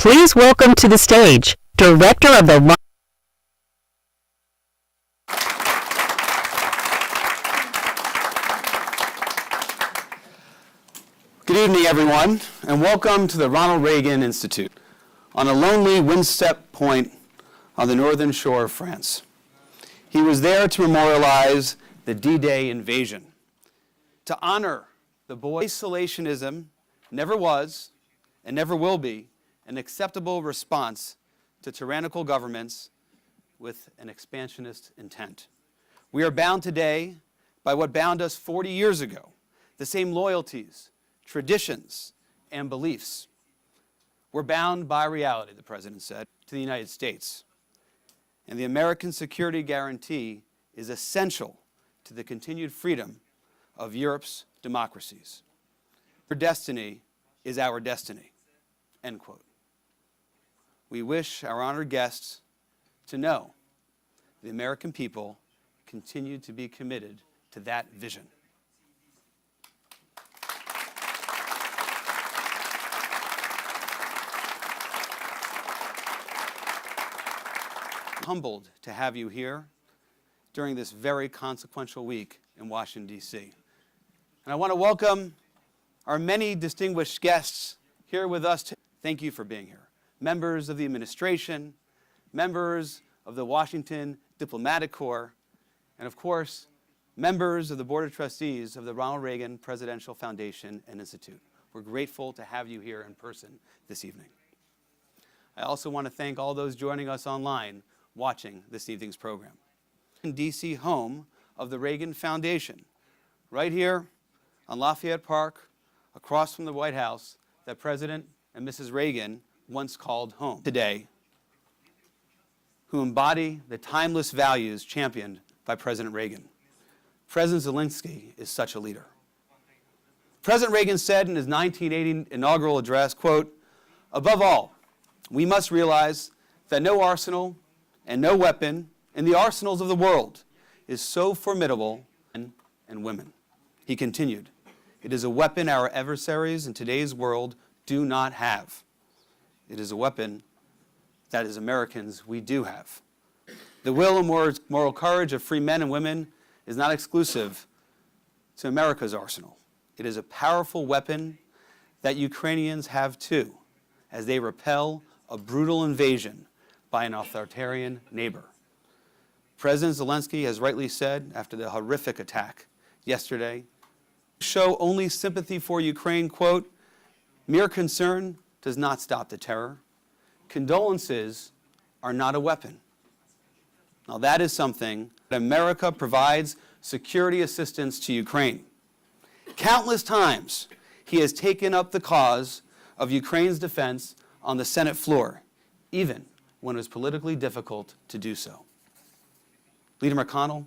Please welcome to the stage, Director of the... Good evening, everyone, and welcome to the Ronald Reagan Institute on a lonely windstep point on the northern shore of France. He was there to memorialize the D-Day invasion, to honor the boy. Isolationism never was and never will be an acceptable response to tyrannical governments with an expansionist intent. We are bound today by what bound us 40 years ago, the same loyalties, traditions, and beliefs. We're bound by reality, the President said, to the United States. And the American security guarantee is essential to the continued freedom of Europe's democracies. Our destiny is our destiny, end quote. We wish our honored guests to know the American people continue to be committed to that vision. Humbled to have you here during this very consequential week in Washington, D.C. And I want to welcome our many distinguished guests here with us. Thank you for being here. Members of the administration, members of the Washington Diplomatic Corps, and of course, members of the Board of Trustees of the Ronald Reagan Presidential Foundation and Institute. We're grateful to have you here in person this evening. I also want to thank all those joining us online watching this evening's program. In D.C., home of the Reagan Foundation, right here on Lafayette Park, across from the White House, that President and Mrs. Reagan once called home. Today, who embody the timeless values championed by President Reagan. President Zelenskyy is such a leader. President Reagan said in his 1980 inaugural address, quote, "Above all, we must realize that no arsenal and no weapon in the arsenals of the world is so formidable men and women." He continued, "It is a weapon our adversaries in today's world do not have. It is a weapon that as Americans we do have. The will and moral courage of free men and women is not exclusive to America's arsenal. It is a powerful weapon that Ukrainians have too, as they repel a brutal invasion by an authoritarian neighbor." President Zelenskyy has rightly said after the horrific attack yesterday, "Show only sympathy for Ukraine," quote, "mere concern does not stop the terror. Condolences are not a weapon." Now that is something that America provides security assistance to Ukraine. Countless times he has taken up the cause of Ukraine's defense on the Senate floor, even when it was politically difficult to do so. Leader McConnell,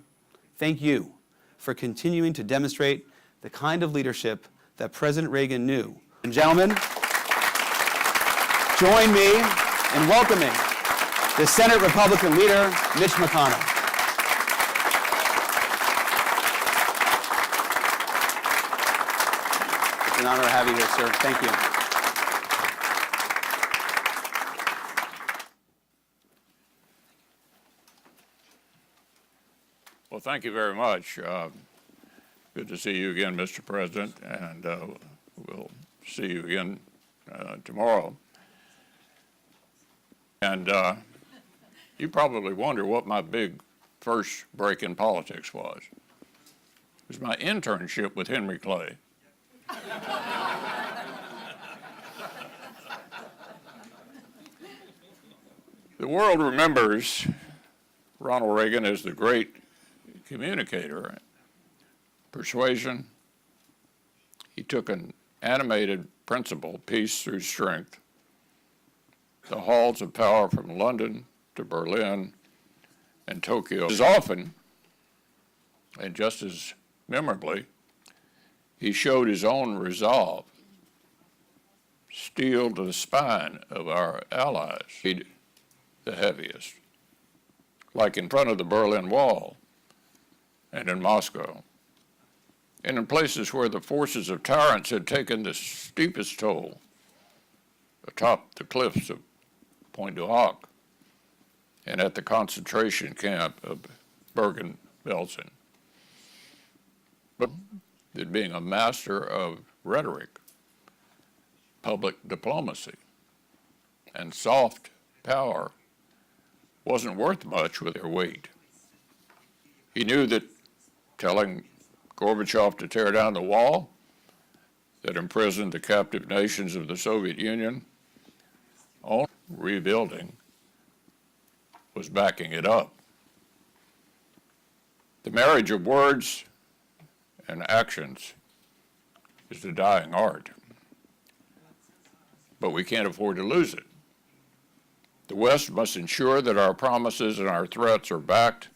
thank you for continuing to demonstrate the kind of leadership that President Reagan knew. And gentlemen, join me in welcoming the Senate Republican leader, Mitch McConnell. It's an honor to have you here, sir. Thank you. Well, thank you very much. Good to see you again, Mr. President, and we'll see you again tomorrow. And you probably wonder what my big first break in politics was. It was my internship with Henry Clay. The world remembers Ronald Reagan as the great communicator, persuasion. He took an animated principle, peace through strength, the halls of power from London to Berlin and Tokyo. As often, and just as memorably, he showed his own resolve, steel to the spine of our allies, the heaviest, like in front of the Berlin Wall and in Moscow, and in places where the forces of tyrants had taken the steepest toll, atop the cliffs of Point du Hoc and at the concentration camp of Bergen-Belsen. But that being a master of rhetoric, public diplomacy, and soft power wasn't worth much with their weight. He knew that telling Gorbachev to tear down the wall that imprisoned the captive nations of the Soviet Union, only rebuilding was backing it up. The marriage of words and actions is the dying art, but we can't afford to lose it. The West must ensure that our promises and our threats are backed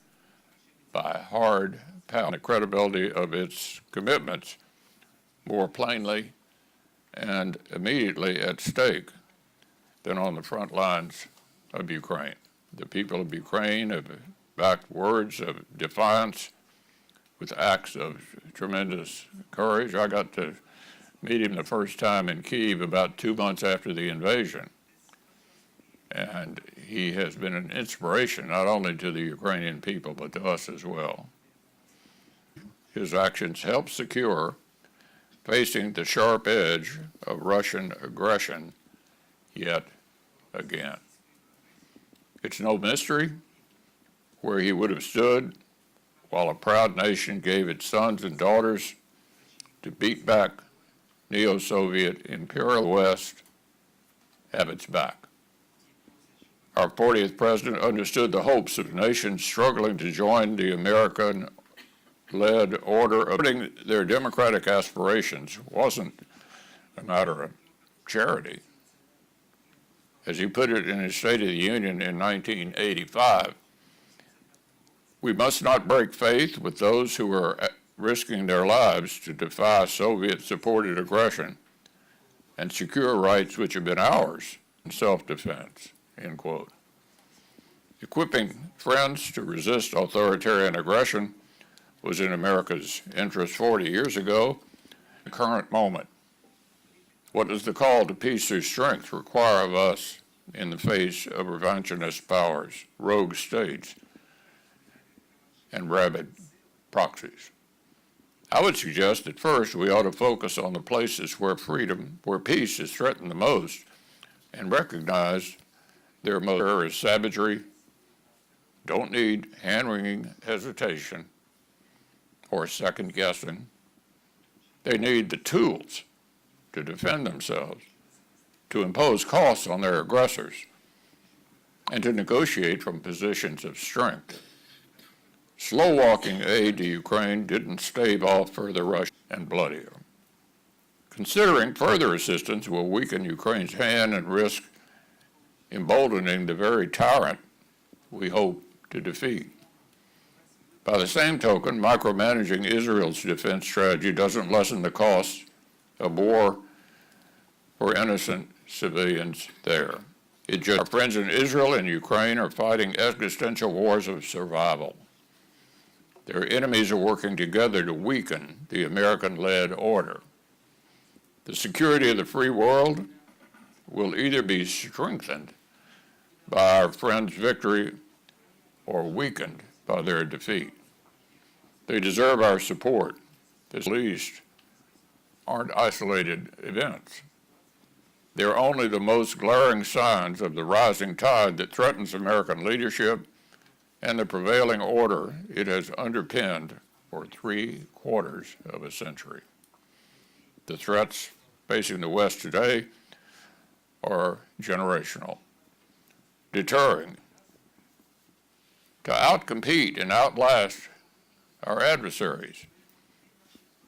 by hard power, the credibility of its commitments more plainly and immediately at stake than on the front lines of Ukraine. The people of Ukraine have backed words of defiance with acts of tremendous courage. I got to meet him the first time in Kyiv about 2 months after the invasion. And he has been an inspiration not only to the Ukrainian people, but to us as well. His actions help secure facing the sharp edge of Russian aggression yet again. It's no mystery where he would have stood while a proud nation gave its sons and daughters to beat back neo-Soviet imperial West have its back. Our 40th president understood the hopes of nations struggling to join the American-led order of putting their democratic aspirations wasn't a matter of charity. As he put it in his State of the Union in 1985, we must not break faith with those who are risking their lives to defy Soviet-supported aggression and secure rights which have been ours in self-defense, end quote. Equipping friends to resist authoritarian aggression was in America's interest 40 years ago, the current moment. What does the call to peace through strength require of us in the face of revanchist powers, rogue states, and rabid proxies? I would suggest that first we ought to focus on the places where peace is threatened the most, and recognize their most terrorist savagery don't need hand-wringing hesitation or second-guessing. They need the tools to defend themselves, to impose costs on their aggressors, and to negotiate from positions of strength. Slow-walking aid to Ukraine didn't stave off further Russia and bloodier. Considering further assistance will weaken Ukraine's hand and risk emboldening the very tyrant we hope to defeat. By the same token, micromanaging Israel's defense strategy doesn't lessen the cost of war for innocent civilians there. Our friends in Israel and Ukraine are fighting existential wars of survival. Their enemies are working together to weaken the American-led order. The security of the free world will either be strengthened by our friends' victory or weakened by their defeat. They deserve our support. At least aren't isolated events. They're only the most glaring signs of the rising tide that threatens American leadership and the prevailing order it has underpinned for 3/4 of a century. The threats facing the West today are generational, deterring to outcompete and outlast our adversaries.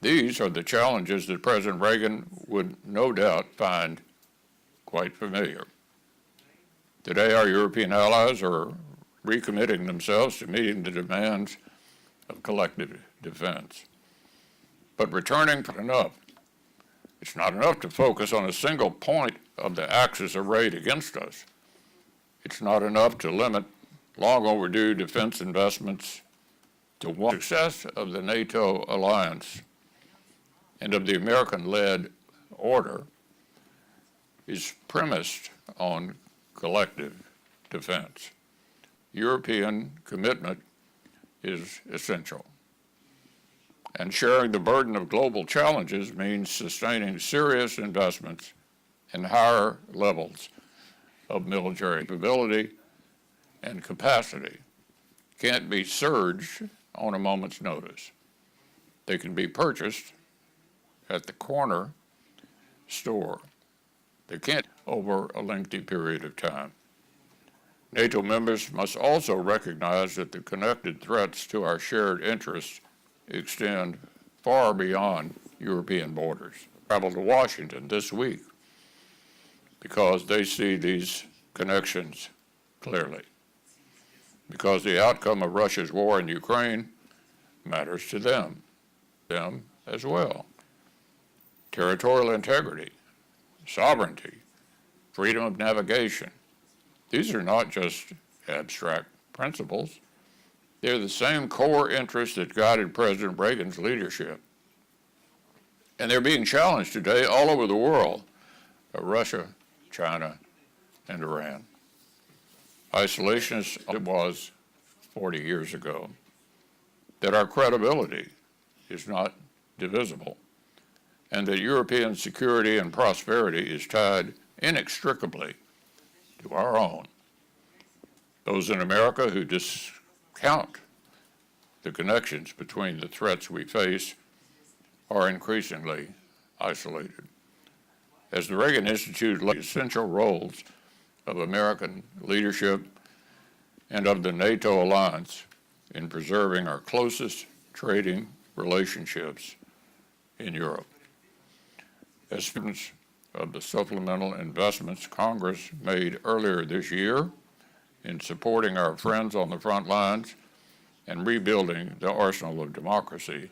These are the challenges that President Reagan would no doubt find quite familiar. Today, our European allies are recommitting themselves to meeting the demands of collective defense. But returning to enough. It's not enough to focus on a single point of the axis arrayed against us. It's not enough to limit long overdue defense investments to one. Success of the NATO alliance and of the American-led order is premised on collective defense. European commitment is essential. And sharing the burden of global challenges means sustaining serious investments in higher levels of military capability and capacity. Can't be surged on a moment's notice. They can be purchased at the corner store. They can't over a lengthy period of time. NATO members must also recognize that the connected threats to our shared interests extend far beyond European borders. Travel to Washington this week because they see these connections clearly. Because the outcome of Russia's war in Ukraine matters to them as well. Territorial integrity, sovereignty, freedom of navigation. These are not just abstract principles. They're the same core interests that guided President Reagan's leadership. And they're being challenged today all over the world by Russia, China, and Iran. Isolationist it was 40 years ago, that our credibility is not divisible, and that European security and prosperity is tied inextricably to our own. Those in America who discount the connections between the threats we face are increasingly isolated. As the Reagan Institute laid essential roles of American leadership and of the NATO alliance in preserving our closest trading relationships in Europe. As students of the supplemental investments Congress made earlier this year in supporting our friends on the front lines and rebuilding the arsenal of democracy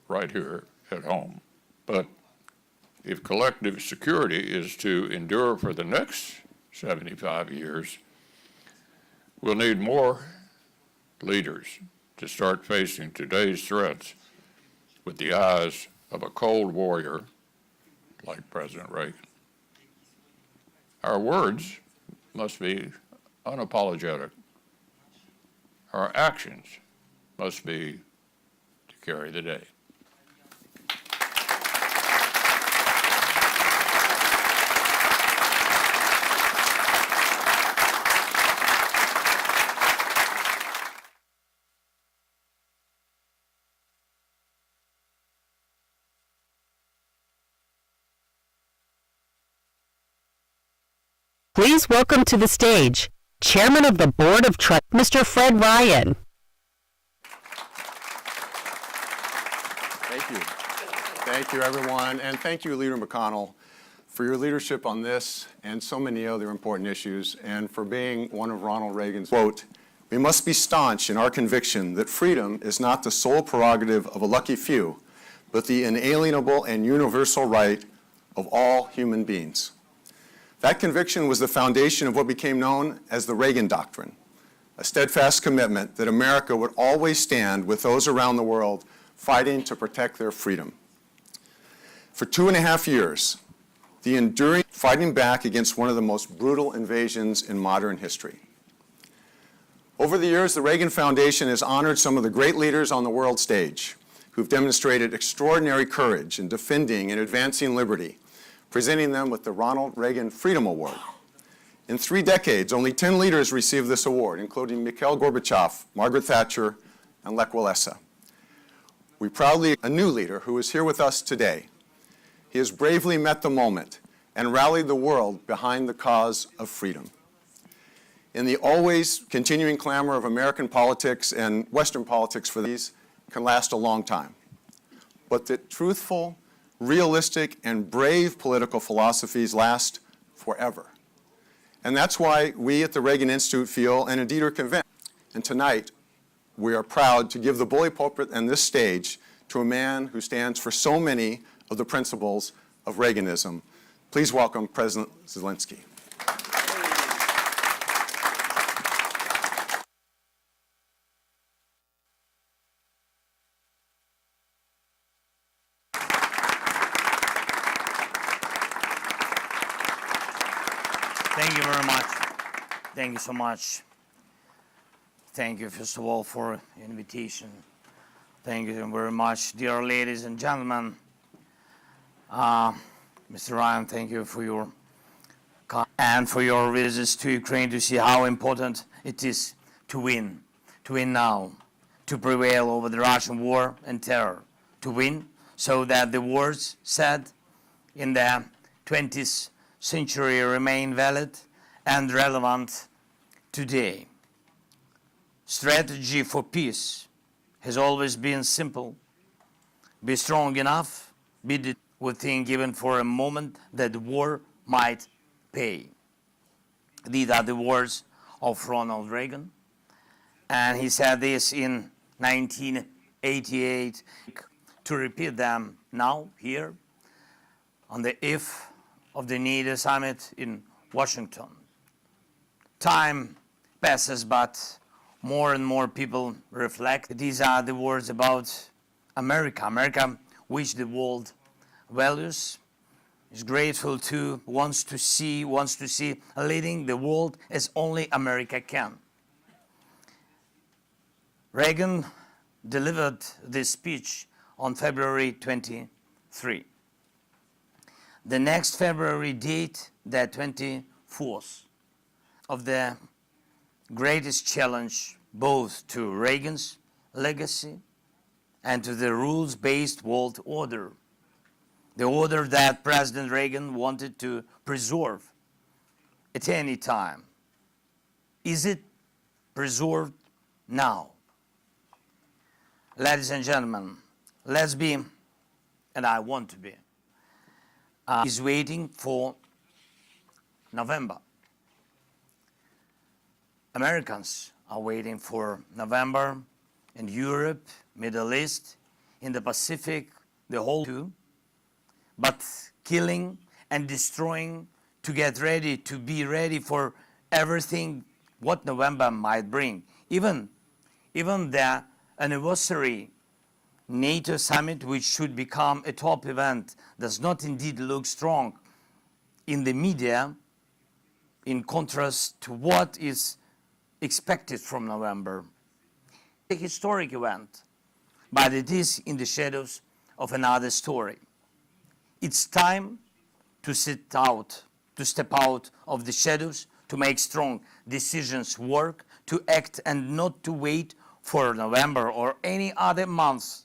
right here at home. But if collective security is to endure for the next 75 years, we'll need more leaders to start facing today's threats with the eyes of a cold warrior like President Reagan. Our words must be unapologetic. Our actions must be to carry the day. Please welcome to the stage Chairman of the Board of Trustees, Mr. Fred Ryan. Thank you. Thank you, everyone. And thank you, Leader McConnell, for your leadership on this and so many other important issues, and for being one of Ronald Reagan's quote, "We must be staunch in our conviction that freedom is not the sole prerogative of a lucky few, but the inalienable and universal right of all human beings." That conviction was the foundation of what became known as the Reagan Doctrine, a steadfast commitment that America would always stand with those around the world fighting to protect their freedom. For 2.5 years, the enduring fighting back against one of the most brutal invasions in modern history. Over the years, the Reagan Foundation has honored some of the great leaders on the world stage who've demonstrated extraordinary courage in defending and advancing liberty, presenting them with the Ronald Reagan Freedom Award. In 3 decades, only 10 leaders received this award, including Mikhail Gorbachev, Margaret Thatcher, and Lech Walesa. We proudly a new leader who is here with us today. He has bravely met the moment and rallied the world behind the cause of freedom. In the always continuing clamor of American politics and Western politics for these can last a long time. But the truthful, realistic, and brave political philosophies last forever. And that's why we at the Reagan Institute feel, and indeed are convinced, and tonight we are proud to give the bully pulpit and this stage to a man who stands for so many of the principles of Reaganism. Please welcome President Zelenskyy. Thank you very much. Thank you so much. Thank you, first of all, for the invitation. Thank you very much, dear ladies and gentlemen. Mr. Ryan, thank you for your and for your visits to Ukraine to see how important it is to win now, to prevail over the Russian war and terror, to win so that the words said in the 20th century remain valid and relevant today. Strategy for peace has always been simple. Be strong enough, be within given for a moment that the war might pay. These are the words of Ronald Reagan, and he said this in 1988. To repeat them now, here, on the eve of the NATO Summit in Washington. Time passes, but more and more people reflect. These are the words about America, which the world values, is grateful to, wants to see leading the world as only America can. Reagan delivered this speech on February 23. The next February date, the 24th, of the greatest challenge both to Reagan's legacy and to the rules-based world order, the order that President Reagan wanted to preserve at any time. Is it preserved now? Ladies and gentlemen, let's be, and I want to be, is waiting for November. Americans are waiting for November in Europe, Middle East, in the Pacific, the whole too, but killing and destroying to get ready, to be ready for everything what November might bring. Even the anniversary NATO Summit, which should become a top event, does not indeed look strong in the media in contrast to what is expected from November. A historic event, but it is in the shadows of another story. It's time to step out of the shadows, to make strong decisions work, to act and not to wait for November or any other month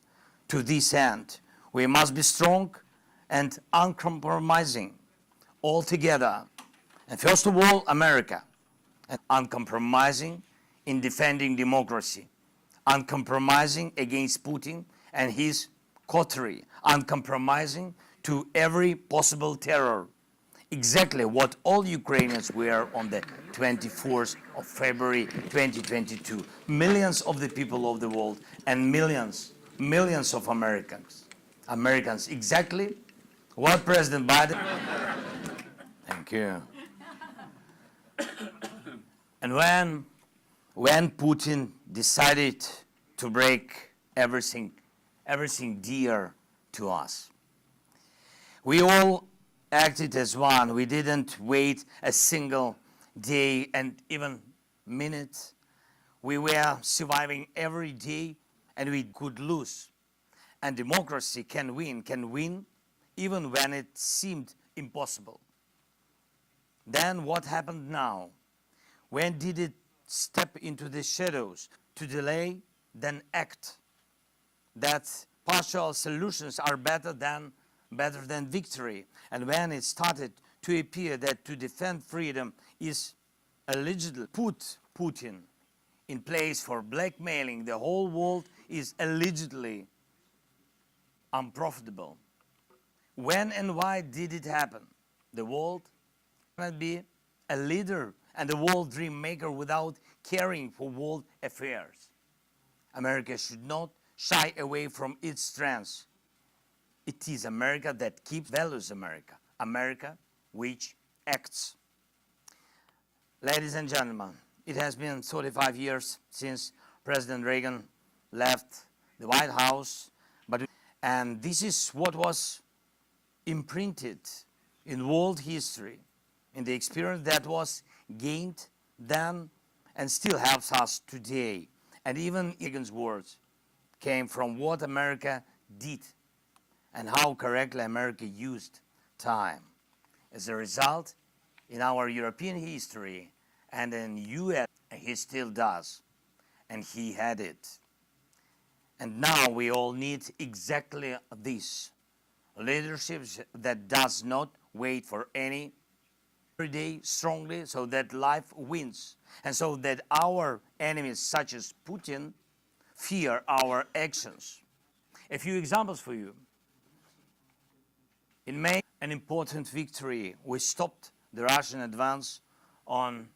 to this end. We must be strong and uncompromising all together. And first of all, America, and uncompromising in defending democracy, uncompromising against Putin and his coterie, uncompromising to every possible terror. Exactly what all Ukrainians were on the 24th of February 2022. Millions of the people of the world and millions of Americans, exactly what President Biden, thank you. And when Putin decided to break everything dear to us, we all acted as one. We didn't wait a single day and even minute. We were surviving every day, and we could lose. And democracy can win even when it seemed impossible. Then what happened now? When did it step into the shadows? To delay, then act. That partial solutions are better than victory. And when it started to appear that to defend freedom is allegedly put Putin in place for blackmailing the whole world is allegedly unprofitable. When and why did it happen? The world cannot be a leader and a world dream maker without caring for world affairs. America should not shy away from its strengths. It is America that values America. America which acts. Ladies and gentlemen, it has been 35 years since President Reagan left the White House, and this is what was imprinted in world history, in the experience that was gained then and still helps us today. And even Reagan's words came from what America did and how correctly America used time. As a result, in our European history and in US, he still does, and he had it. And now we all need exactly this, leadership that does not wait for any, every day strongly, so that life wins, and so that our enemies such as Putin fear our actions. A few examples for you. In May, an important victory. We stopped the Russian advance on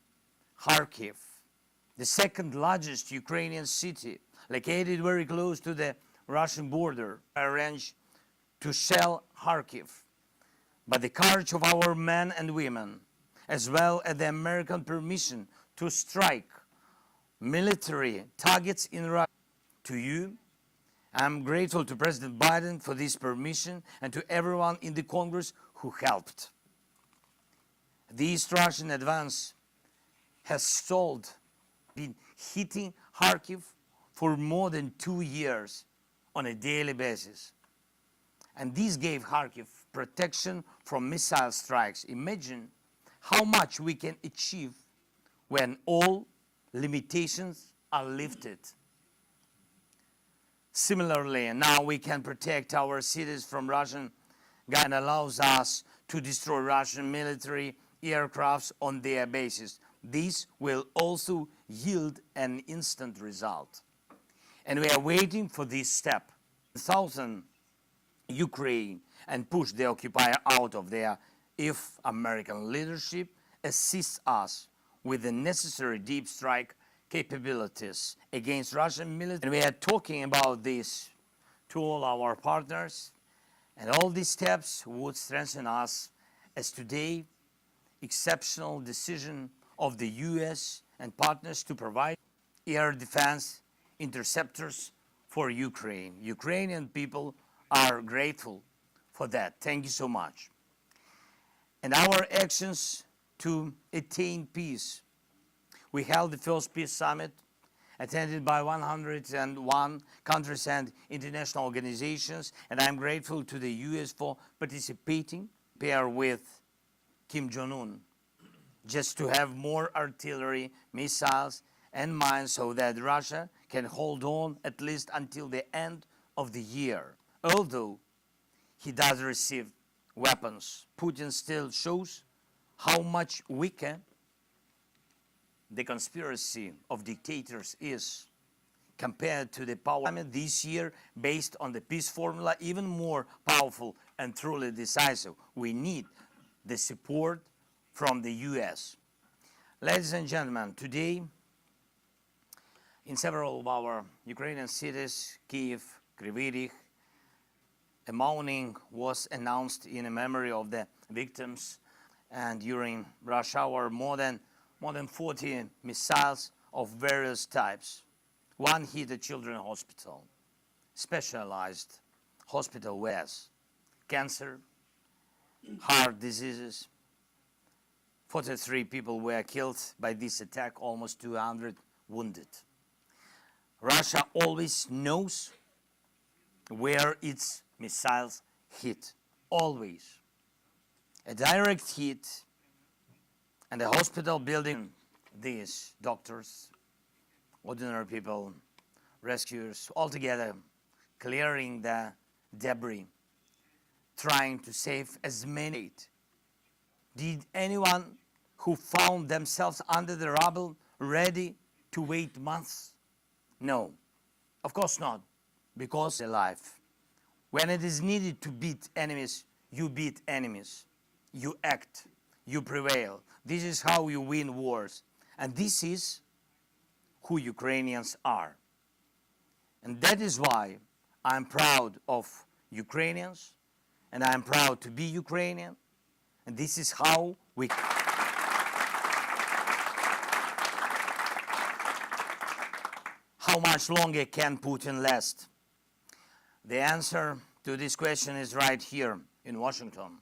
Kharkiv, the second largest Ukrainian city, located very close to the Russian border. Arranged to shell Kharkiv. But the courage of our men and women, as well as the American permission to strike military targets in Russia. To you, I'm grateful to President Biden for this permission and to everyone in the Congress who helped. The East Russian advance has stalled, been hitting Kharkiv for more than 2 years on a daily basis. And this gave Kharkiv protection from missile strikes. Imagine how much we can achieve when all limitations are lifted. Similarly, now we can protect our cities from Russian guns and allows us to destroy Russian military aircrafts on their bases. This will also yield an instant result. And we are waiting for this step. Southern Ukraine and push the occupier out of there if American leadership assists us with the necessary deep strike capabilities against Russian military. And we are talking about this to all our partners, and all these steps would strengthen us as today exceptional decision of the US and partners to provide air defense interceptors for Ukraine. Ukrainian people are grateful for that. Thank you so much. And our actions to attain peace. We held the first peace summit attended by 101 countries and international organizations, and I'm grateful to the US for participating, pair with Kim Jong-un, just to have more artillery, missiles, and mines so that Russia can hold on at least until the end of the year. Although he does receive weapons, Putin still shows how much weaker the conspiracy of dictators is compared to the power this year based on the peace formula, even more powerful and truly decisive. We need the support from the US. Ladies and gentlemen, today in several of our Ukrainian cities, Kyiv, Kryvyi Rih, a mourning was announced in memory of the victims, and during rush hour more than 40 missiles of various types. One hit a children's hospital, specialized hospital with cancer, heart diseases. 43 people were killed by this attack, almost 200 wounded. Russia always knows where its missiles hit, always. A direct hit, and the hospital building, these doctors, ordinary people, rescuers, all together clearing the debris, trying to save as many. Did anyone who found themselves under the rubble ready to wait months? No, of course not, because alive. When it is needed to beat enemies, you beat enemies. You act, you prevail. This is how you win wars. And this is who Ukrainians are. And that is why I'm proud of Ukrainians, and I'm proud to be Ukrainian. And this is how we... How much longer can Putin last? The answer to this question is right here in Washington.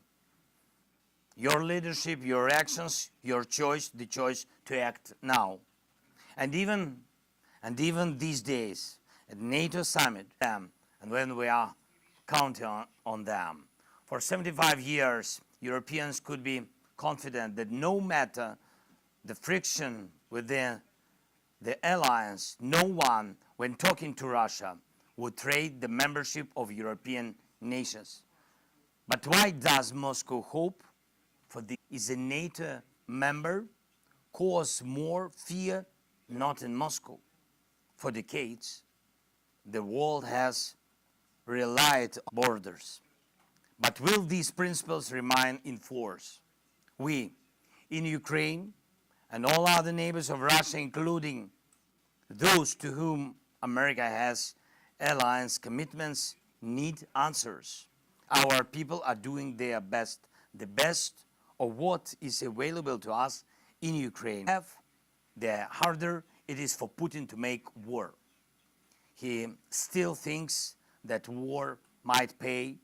your leadership, your actions, your choice, the choice to act now. And even these days, at NATO Summit, and when we are counting on them, for 75 years, Europeans could be confident that no matter the friction within the alliance, no one, when talking to Russia, would trade the membership of European nations. But why does Moscow hope for this? Is a NATO member cause more fear? Not in Moscow. For decades, the world has relied on borders. But will these principles remain in force? We, in Ukraine, and all other neighbors of Russia, including those to whom America has alliance commitments, need answers. Our people are doing their best, the best of what is available to us in Ukraine. The harder it is for Putin to make war. He still thinks that war might pay.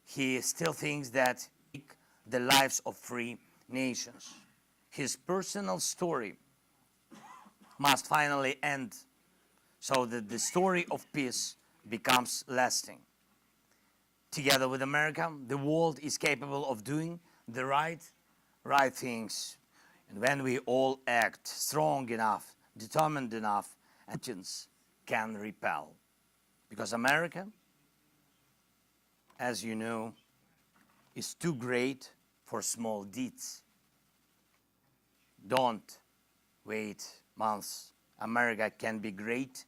He still thinks that the lives of free nations. His personal story must finally end so that the story of peace becomes lasting. Together with America, the world is capable of doing the right things. And when we all act strong enough, determined enough, Putin's can repel. Because America, as you know, is too great for small deeds. Don't wait months. America can be great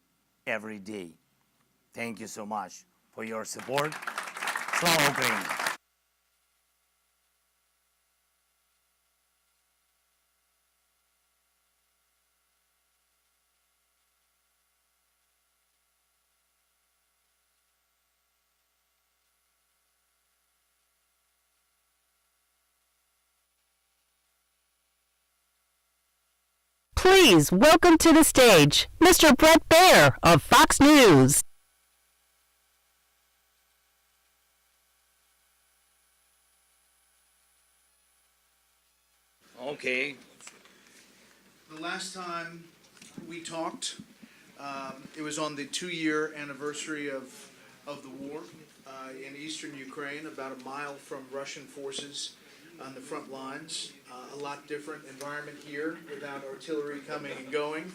every day. Thank you so much for your support. Slava Ukraini! Please welcome to the stage Mr. Brett Baer of Fox News. Okay. The last time we talked, it was on the 2-year anniversary of the war in eastern Ukraine, about a mile from Russian forces on the front lines. A lot different environment here without artillery coming and going.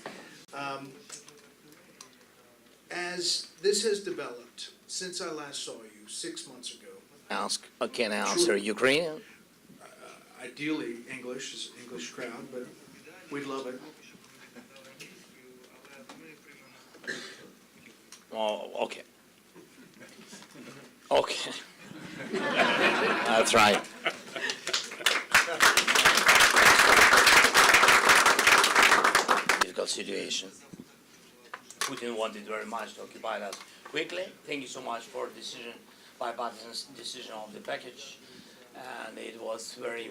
As this has developed since I last saw you 6 months ago, Can I answer Ukrainian? ideally English crowd, but we'd love it. Oh, okay. Okay. That's right. Difficult situation. Putin wanted very much to occupy us quickly. Thank you so much for bipartisan decision of the package. And it was very.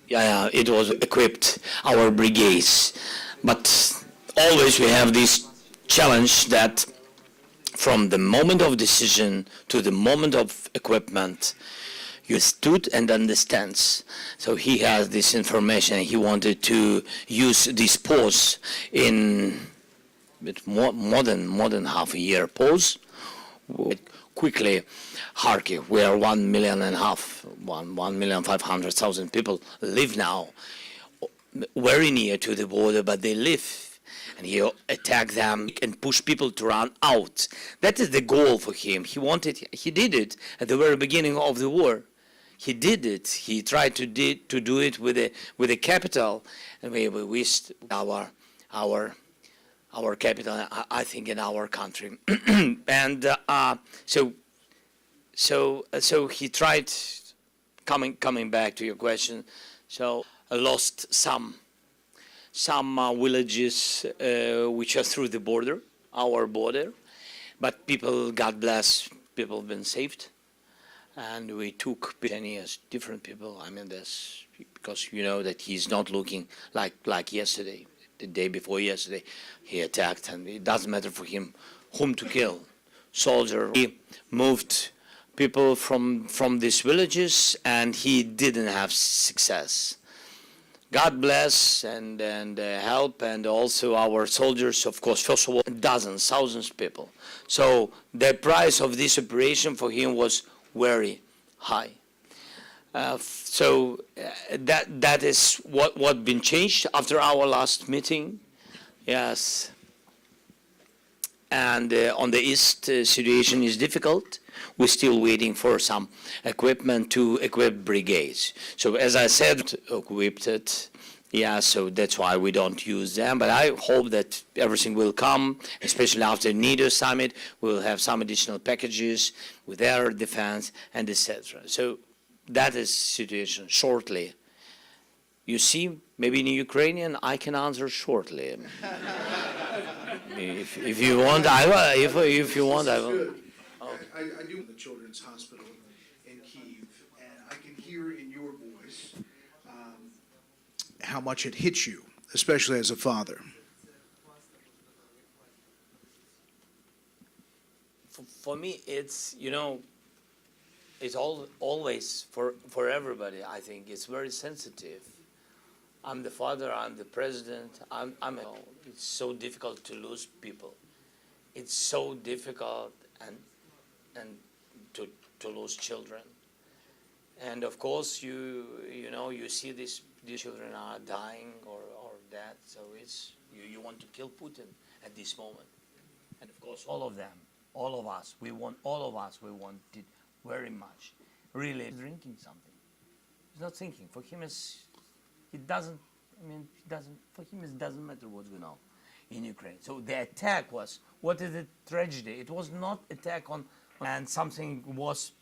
Yeah, it was equipped, our brigades. But always we have this challenge that from the moment of decision to the moment of equipment, you stood and understands. So he has this information. He wanted to use this pause in more than half a year pause. Quickly, Kharkiv, where 1,500,000 people live now, very near to the border, but they live. And he attacked them and push people to run out. That is the goal for him. He did it at the very beginning of the war. He did it. He tried to do it with the capital, and we wished our capital, I think, in our country. And so he tried, coming back to your question, so lost some villages which are through the border, our border, but people, God bless, people have been saved. And we took 10 years, different people. I mean, this, because you know that he's not looking like yesterday. The day before yesterday, he attacked, and it doesn't matter for him whom to kill. Soldier. He moved people from these villages, and he didn't have success. God bless and help, and also our soldiers, of course, first of all, dozens, thousands of people. So the price of this operation for him was very high. That is what been changed after our last meeting. Yes. And on the east, situation is difficult. We're still waiting for some equipment to equip brigades. So as I said, equipped it. Yeah, so that's why we don't use them. But I hope that everything will come, especially after NATO Summit. We'll have some additional packages with air defense and etc. So that is situation shortly. You see, maybe in Ukrainian, I can answer shortly. If you want, I will. If you want, I will. I do in the Children's Hospital in Kyiv, and I can hear in your voice how much it hits you, especially as a father. For me, it's, it's always for everybody, I think. It's very sensitive. I'm the father, I'm the president, it's so difficult to lose people. It's so difficult and to lose children. And of course, you see these children are dying or dead, so it's, you want to kill Putin at this moment. And of course, all of them, all of us, we want it very much. Really drinking something. He's not thinking. For him, it doesn't matter what's going on in Ukraine. So the attack was, what is the tragedy? It was not attack on, and something was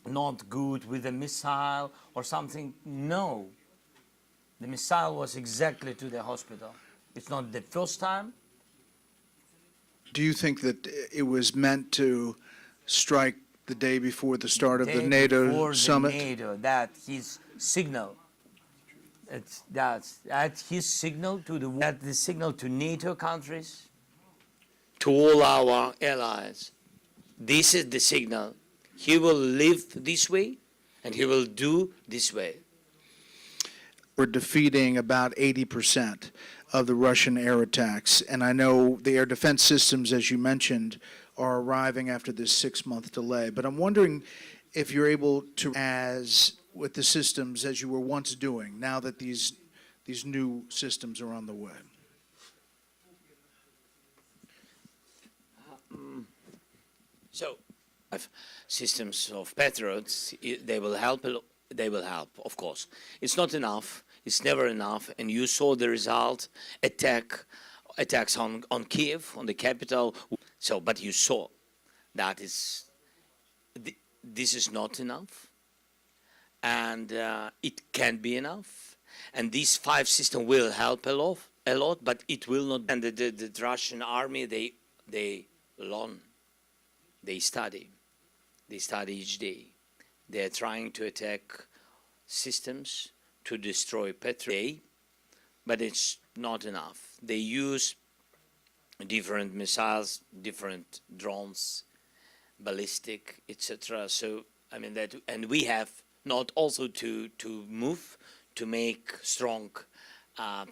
not good with a missile or something. No. The missile was exactly to the hospital. It's not the first time. Do you think that it was meant to strike the day before the start of the NATO Summit? NATO, that his signal. That's his signal to the signal to NATO countries, to all our allies. This is the signal. He will live this way, and he will do this way. We're defeating about 80% of the Russian air attacks, and I know the air defense systems, as you mentioned, are arriving after this 6-month delay. But I'm wondering if you're able to, as with the systems as you were once doing, now that these new systems are on the way. So, systems of Patriots, they will help. They will help, of course. It's not enough. It's never enough. And you saw the result: attacks on Kyiv, on the capital. So, but you saw that this is not enough, and it can be enough. And these 5 systems will help a lot, but it will not. And the Russian army, they learn, they study each day. They are trying to attack systems to destroy Patriot, but it's not enough. They use different missiles, different drones, ballistic, etc. So I mean that, and we have not also to move to make strong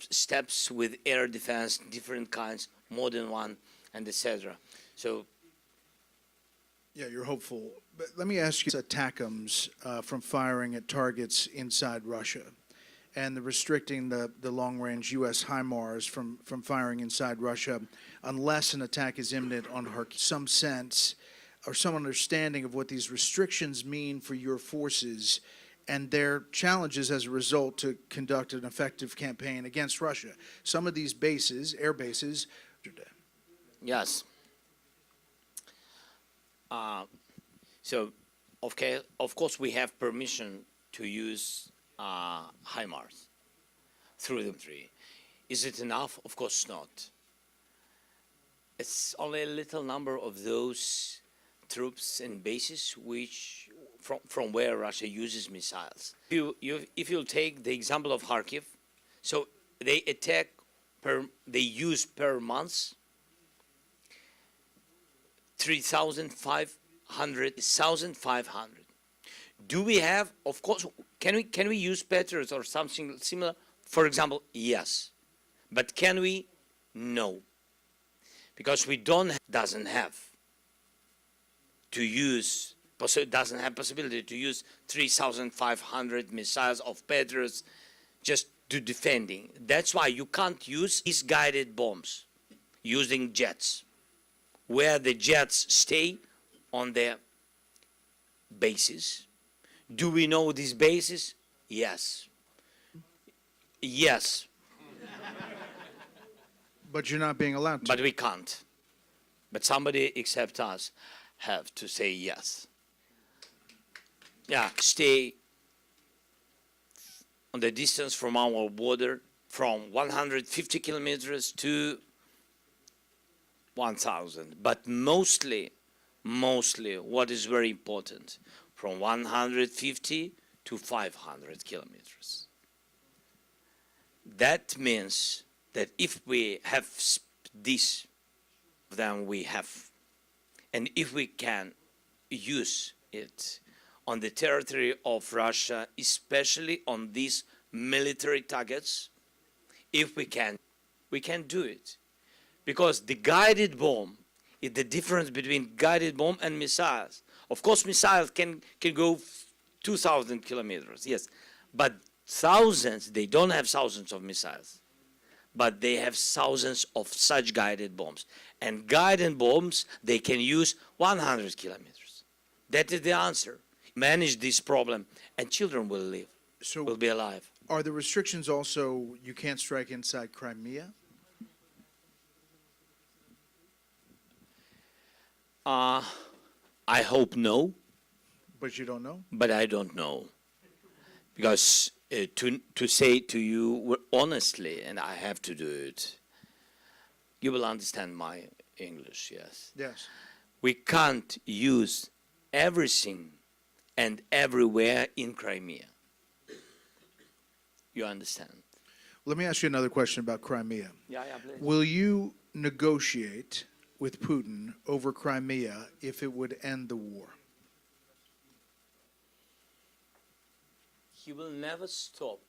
steps with air defense, different kinds, modern one, and etc. So. Yeah, you're hopeful. But let me ask you, ATACMS from firing at targets inside Russia and the restricting the long-range U.S. HIMARS from firing inside Russia unless an attack is imminent on Kharkiv. Some sense or some understanding of what these restrictions mean for your forces and their challenges as a result to conduct an effective campaign against Russia. Some of these bases, air bases. Yes. So, of course, we have permission to use HIMARS through the tree. Is it enough? Of course not. It's only a little number of those troops and bases which, from where Russia uses missiles. If you take the example of Kharkiv, so they attack they use per month 3,500 1,500. Do we have, of course, can we use Patriots or something similar? For example, yes. But can we? No. Because we doesn't have possibility to use 3,500 missiles of Patriots just to defending. That's why you can't use these guided bombs using jets, where the jets stay on their bases. Do we know these bases? Yes. Yes. But you're not being allowed to. But we can't. But somebody except us have to say yes. Yeah, stay on the distance from our border from 150 kilometers to 1,000. But mostly, what is very important, from 150 to 500 kilometers. That means that if we have this, then we have, and if we can use it on the territory of Russia, especially on these military targets, if we can do it. Because the guided bomb is the difference between guided bomb and missiles. Of course, missiles can go 2,000 kilometers, yes, but thousands, they don't have thousands of missiles, but they have thousands of such guided bombs. And guided bombs, they can use 100 kilometers. That is the answer. Manage this problem, and children will live, will be alive. Are the restrictions also, you can't strike inside Crimea? I hope no. But you don't know? But I don't know. Because to say to you honestly, and I have to do it, you will understand my English, yes? Yes. We can't use everything and everywhere in Crimea. You understand? Let me ask you another question about Crimea. Yeah, please. Will you negotiate with Putin over Crimea if it would end the war? He will never stop.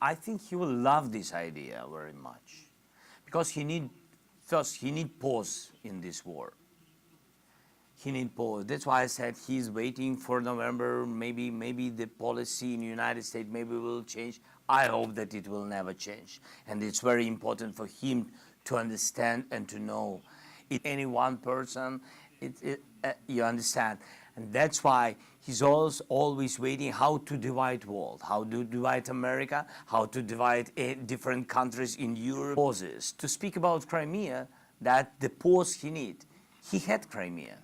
I think he will love this idea very much, because he need pause in this war. He need pause. That's why I said he's waiting for November. Maybe the policy in the United States maybe will change. I hope that it will never change, and it's very important for him to understand and to know. Any one person, you understand. And that's why he's always waiting how to divide world, how to divide America, how to divide different countries in Europe. Pauses. To speak about Crimea, that the pause he need. He had Crimea.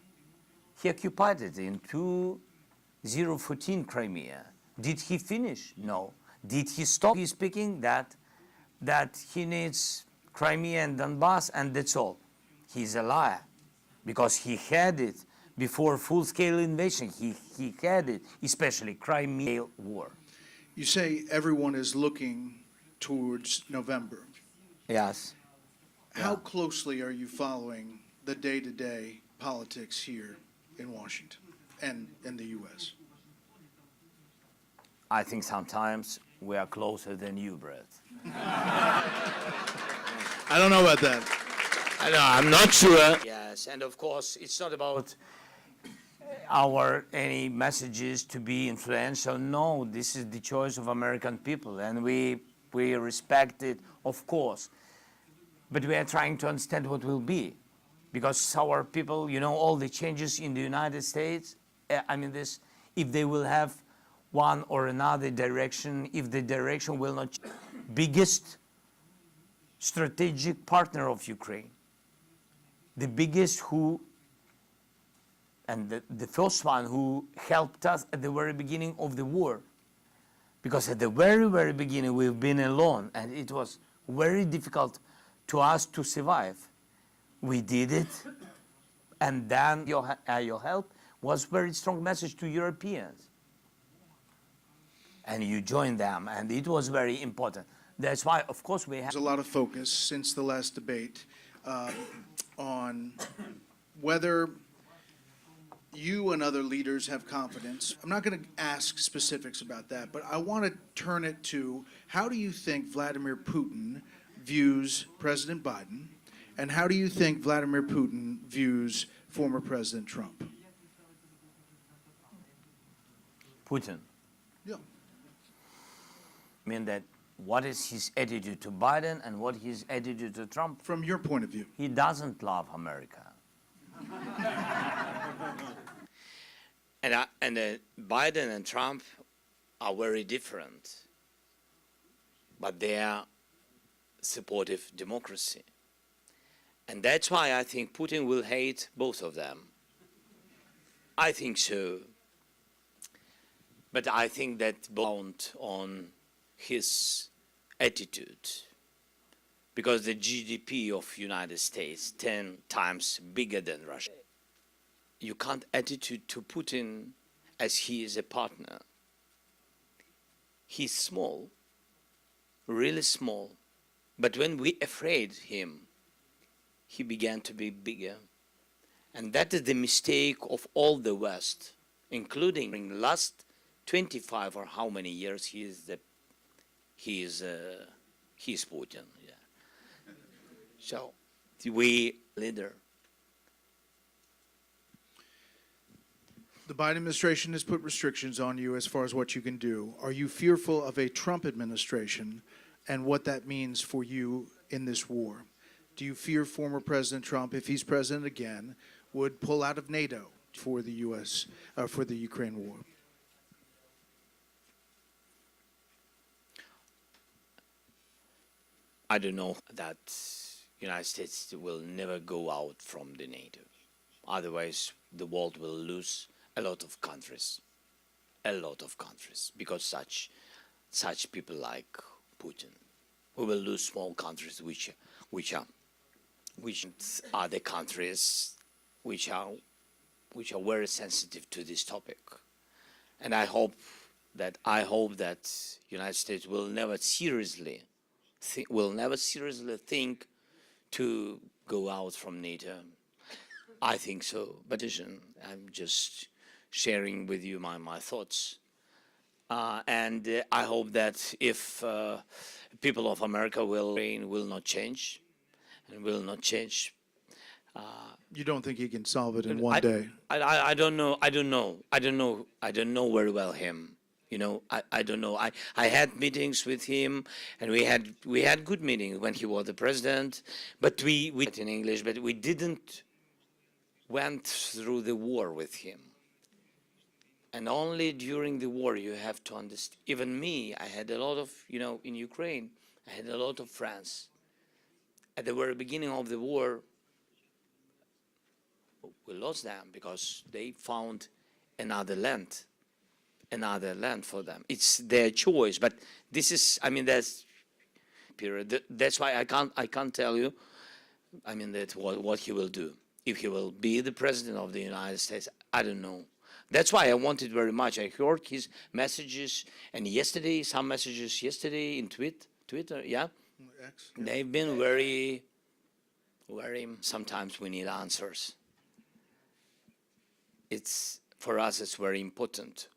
He occupied it in 2014 Crimea. Did he finish? No. Did he stop? He's speaking that he needs Crimea and Donbass, and that's all. He's a liar, because he had it before full-scale invasion. He had it, especially Crimea war. You say everyone is looking towards November. Yes. How closely are you following the day-to-day politics here in Washington and in the U.S.? I think sometimes we are closer than you, Brett. I don't know about that. I know, I'm not sure. Yes, and of course, it's not about any messages to be influential. No, this is the choice of American people, and we respect it, of course. But we are trying to understand what will be, because our people, all the changes in the United States, if they will have one or another direction, if the direction will not change. Biggest strategic partner of Ukraine, the biggest and the first one who helped us at the very beginning of the war. Because at the very, very beginning, we've been alone, and it was very difficult to us to survive. We did it, and then your help was a very strong message to Europeans. And you joined them, and it was very important. That's why, of course, we have... There's a lot of focus since the last debate on whether you and other leaders have confidence. I'm not going to ask specifics about that, but I want to turn it to how do you think Vladimir Putin views President Biden, and how do you think Vladimir Putin views former President Trump? Putin. Yeah. I mean that what is his attitude to Biden and what his attitude to Trump? From your point of view. He doesn't love America. And Biden and Trump are very different, but they are supportive democracy. And that's why I think Putin will hate both of them. I think so. But I think that bound on his attitude, because the GDP of United States 10 times bigger than Russia. You can't attitude to Putin as he is a partner. He's small, really small, but when we afraid him, he began to be bigger. And that is the mistake of all the West, including in the last 25 or how many years he is Putin. Yeah. So we leader. The Biden administration has put restrictions on you as far as what you can do. Are you fearful of a Trump administration and what that means for you in this war? Do you fear former President Trump, if he's president again, would pull out of NATO for the U.S., for the Ukraine war? I don't know that United States will never go out from the NATO. Otherwise, the world will lose a lot of countries, because such people like Putin. We will lose small countries which are the countries which are very sensitive to this topic. And I hope that United States will never seriously think to go out from NATO. I think so, but I'm just sharing with you my thoughts. And I hope that if people of America will not change, and will not change. You don't think he can solve it in one day? I don't know very well him. You know, I don't know. I had meetings with him, and we had good meetings when he was the president. But we in English, but we didn't went through the war with him. And only during the war you have to understand. Even me, I had a lot of, in Ukraine, I had a lot of friends. At the very beginning of the war, we lost them because they found another land for them. It's their choice, but this is, that's period. That's why I can't tell you, that what he will do. If he will be the president of the United States, I don't know. That's why I wanted very much. I heard his messages, and some messages yesterday in Twitter, yeah. X, yeah. They've been very, sometimes we need answers. For us, it's very important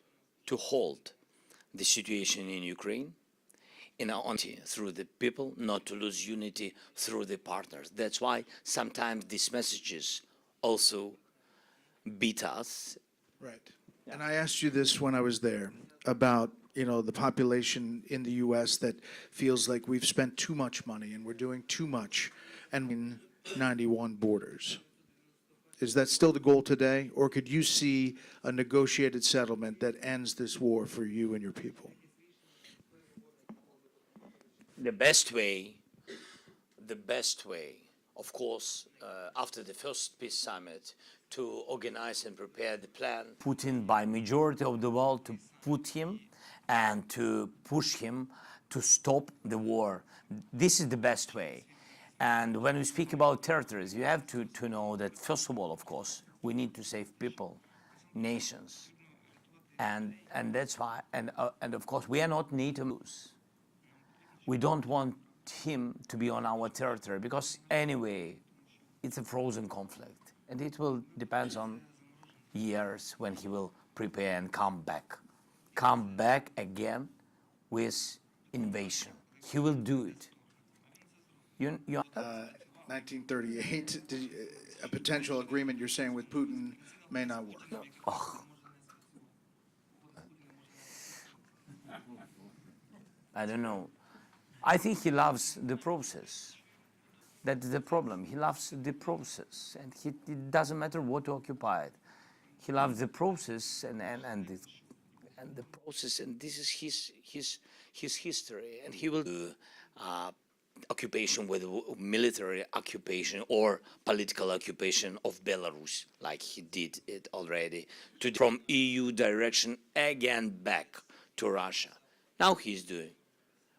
to hold the situation in Ukraine in our unity through the people, not to lose unity through the partners. That's why sometimes these messages also beat us. Right. Yeah. And I asked you this when I was there about, the population in the U.S. that feels like we've spent too much money and we're doing too much, and in 91 borders. Is that still the goal today, or could you see a negotiated settlement that ends this war for you and your people? The best way, of course, after the first peace summit, to organize and prepare the plan. Putin by majority of the world to put him and to push him to stop the war. This is the best way. And when we speak about territories, you have to know that, first of all, of course, we need to save people, nations. And that's why, and of course, we are not NATO members. We don't want him to be on our territory because anyway, it's a frozen conflict. And it will depend on years when he will prepare and come back again with invasion. He will do it. 1938, a potential agreement you're saying with Putin may not work. I don't know. I think he loves the process. That's the problem. He loves the process, and it doesn't matter what occupied. He loves the process and the process, and this is his history, and he will do occupation, whether military occupation or political occupation of Belarus, like he did it already, from EU direction again back to Russia. Now he's doing.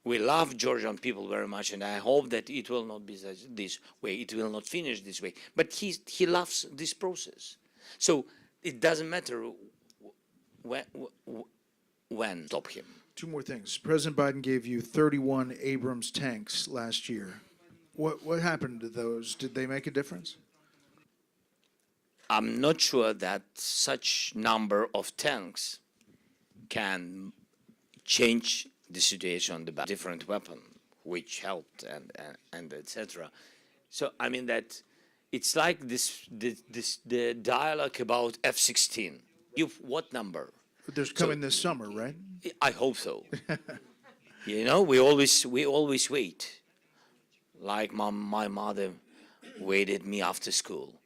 We love Georgian people very much, and I hope that it will not be this way. It will not finish this way. But he loves this process. So it doesn't matter when stop him. Two more things. President Biden gave you 31 Abrams tanks last year. What happened to those? Did they make a difference? I'm not sure that such number of tanks can change the situation on the different weapon, which helped and etc. So I mean that it's like the dialogue about F-16. What number? There's coming this summer, right? I hope so. You know, we always wait. Like my mother waited me after school,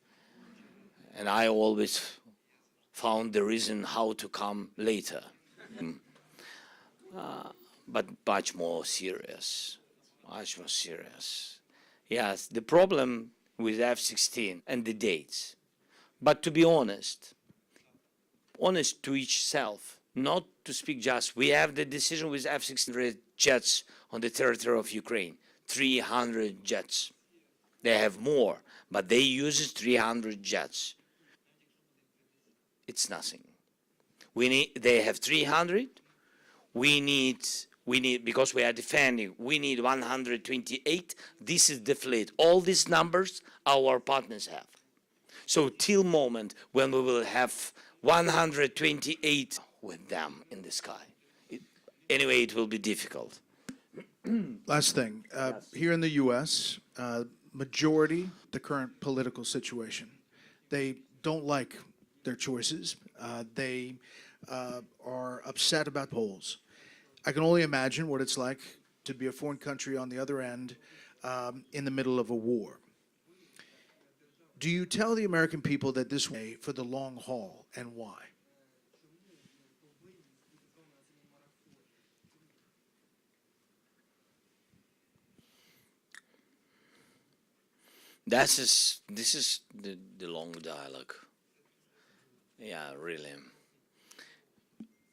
and I always found the reason how to come later. But much more serious, much more serious. Yes, the problem with F-16 and the dates. But to be honest to each self, not to speak just, we have the decision with F-16 jets on the territory of Ukraine, 300 jets. They have more, but they use 300 jets. It's nothing. They have 300. We need, because we are defending, we need 128. This is the fleet. All these numbers our partners have. So till moment when we will have 128 with them in the sky. Anyway, it will be difficult. Last thing. Here in the U.S., majority, the current political situation, they don't like their choices. They are upset about polls. I can only imagine what it's like to be a foreign country on the other end in the middle of a war. Do you tell the American people that this way for the long haul, and why? This is the long dialogue. Yeah, really.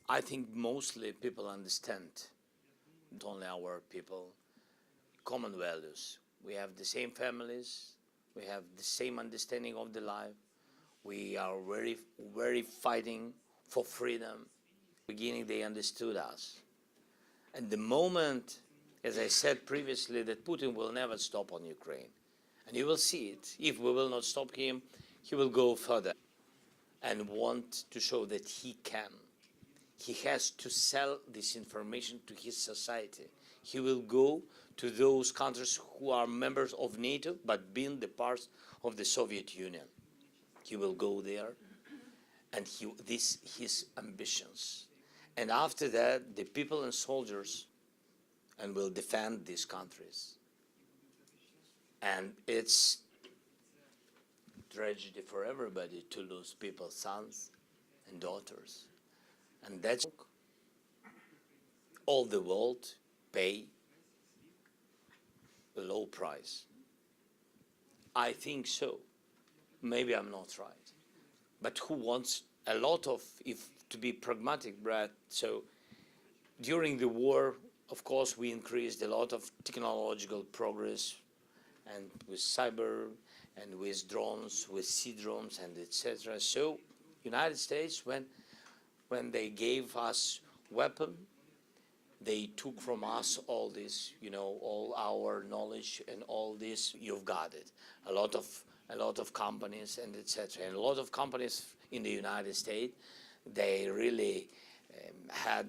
I think mostly people understand, not only our people, common values. We have the same families, we have the same understanding of the life. We are very, very fighting for freedom. Beginning, they understood us. And the moment, as I said previously, that Putin will never stop on Ukraine. And you will see it. If we will not stop him, he will go further and want to show that he can. He has to sell this information to his society. He will go to those countries who are members of NATO but being the parts of the Soviet Union. He will go there, and his ambitions. And after that, the people and soldiers and will defend these countries. And it's tragedy for everybody to lose people's sons and daughters. And that's all the world pay a low price. I think so. Maybe I'm not right. But who wants a lot of, if to be pragmatic, Brad, so during the war, of course, we increased a lot of technological progress, and with cyber, and with drones, with sea drones, and etc. So, United States, when they gave us weapon, they took from us all this, all our knowledge and all this. You've got it. A lot of a lot of companies and etc. And a lot of companies in the United States, they really had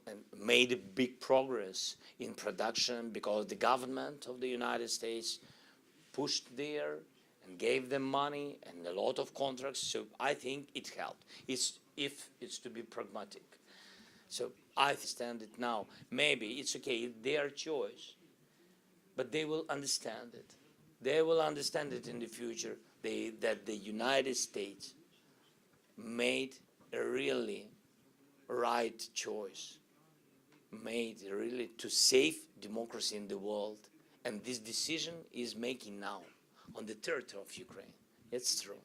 and made a big progress in production because the government of the United States pushed there and gave them money and a lot of contracts. So I think it helped. If it's to be pragmatic. So I understand it now. Maybe it's okay, it's their choice, but they will understand it. They will understand it in the future, that the United States made a really right choice, made really to save democracy in the world. And this decision is making now on the territory of Ukraine. It's true.